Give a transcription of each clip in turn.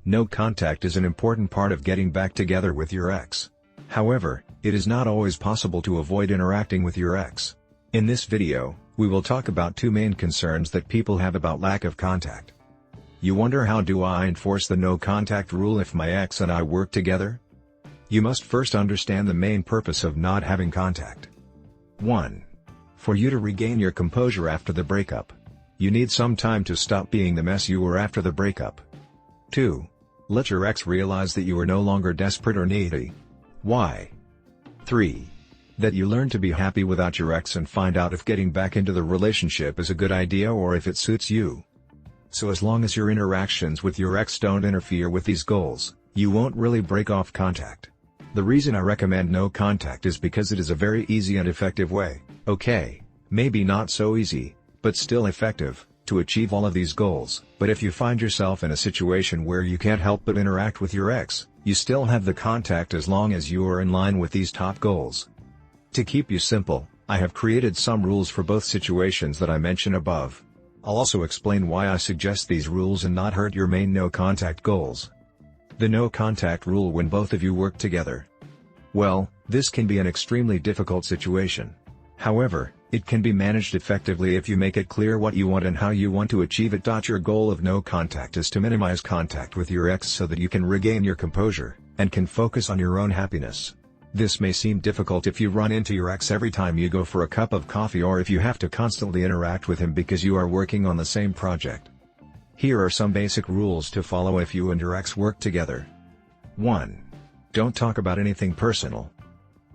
No contact is an important part of getting back together with your ex. However, it is not always possible to avoid interacting with your ex. In this video, we will talk about two main concerns that people have about lack of contact. You wonder, how do I enforce the no contact rule if my ex and I work together? You must first understand the main purpose of not having contact. 1. For you to regain your composure after the breakup. You need some time to stop being the mess you were after the breakup. 2. Let your ex realize that you are no longer desperate or needy. Why? 3. That you learn to be happy without your ex and find out if getting back into the relationship is a good idea or if it suits you. So as long as your interactions with your ex don't interfere with these goals, you won't really break off contact. The reason I recommend no contact is because it is a very easy and effective way, okay, maybe not so easy, but still effective, to achieve all of these goals. But if you find yourself in a situation where you can't help but interact with your ex, you still have the contact as long as you are in line with these top goals. To keep you simple, I have created some rules for both situations that I mention above. I'll also explain why I suggest these rules and not hurt your main no contact goals. The no contact rule when both of you work together. Well, this can be an extremely difficult situation. However, it can be managed effectively if you make it clear what you want and how you want to achieve it. Your goal of no contact is to minimize contact with your ex so that you can regain your composure, and can focus on your own happiness. This may seem difficult if you run into your ex every time you go for a cup of coffee, or if you have to constantly interact with him because you are working on the same project. Here are some basic rules to follow if you and your ex work together. 1. Don't talk about anything personal.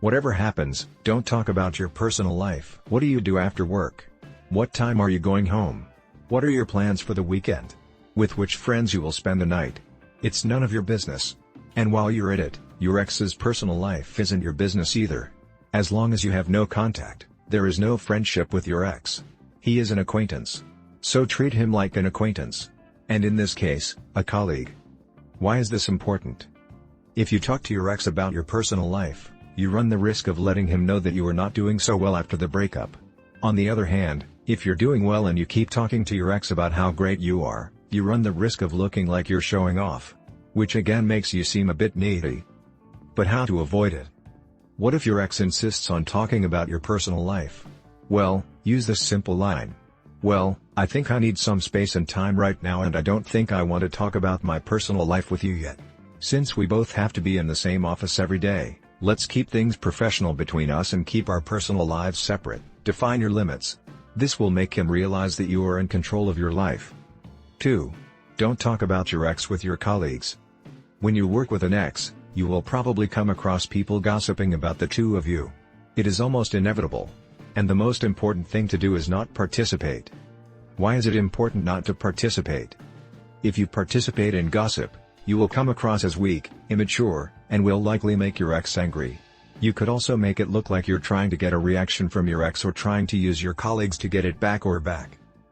Whatever happens, don't talk about your personal life. What do you do after work? What time are you going home? What are your plans for the weekend? With which friends you will spend the night? It's none of your business. And while you're at it, your ex's personal life isn't your business either. As long as you have no contact, there is no friendship with your ex. He is an acquaintance. So treat him like an acquaintance. And in this case, a colleague. Why is this important? If you talk to your ex about your personal life, you run the risk of letting him know that you are not doing so well after the breakup. On the other hand, if you're doing well and you keep talking to your ex about how great you are, you run the risk of looking like you're showing off. Which again makes you seem a bit needy. But how to avoid it? What if your ex insists on talking about your personal life? Well, use this simple line. Well, I think I need some space and time right now, and I don't think I want to talk about my personal life with you yet. Since we both have to be in the same office every day, let's keep things professional between us and keep our personal lives separate. Define your limits. This will make him realize that you are in control of your life. 2. Don't talk about your ex with your colleagues. When you work with an ex, you will probably come across people gossiping about the two of you. It is almost inevitable. And the most important thing to do is not participate. Why is it important not to participate? If you participate in gossip, you will come across as weak, immature, and will likely make your ex angry. You could also make it look like you're trying to get a reaction from your ex or trying to use your colleagues to get it back.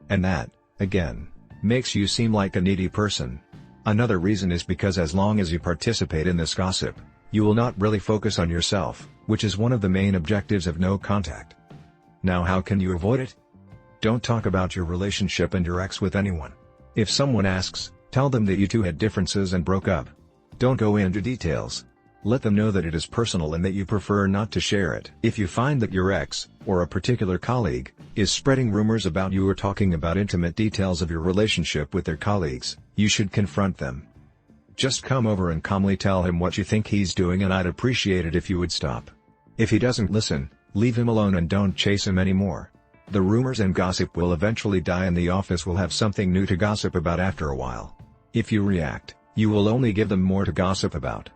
And that, again, makes you seem like a needy person. Another reason is because as long as you participate in this gossip, you will not really focus on yourself, which is one of the main objectives of no contact. Now, how can you avoid it? Don't talk about your relationship and your ex with anyone. If someone asks, tell them that you two had differences and broke up. Don't go into details. Let them know that it is personal and that you prefer not to share it. If you find that your ex, or a particular colleague, is spreading rumors about you or talking about intimate details of your relationship with their colleagues, you should confront them. Just come over and calmly tell him what you think he's doing, and I'd appreciate it if you would stop. If he doesn't listen, leave him alone and don't chase him anymore. The rumors and gossip will eventually die, and the office will have something new to gossip about after a while. If you react, you will only give them more to gossip about.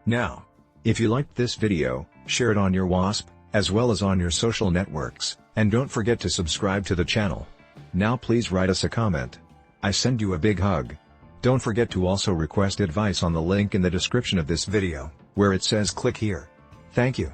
Now, if you liked this video, share it on your WhatsApp, as well as on your social networks, and don't forget to subscribe to the channel. Now please write us a comment. I send you a big hug. Don't forget to also request advice on the link in the description of this video, where it says click here. Thank you.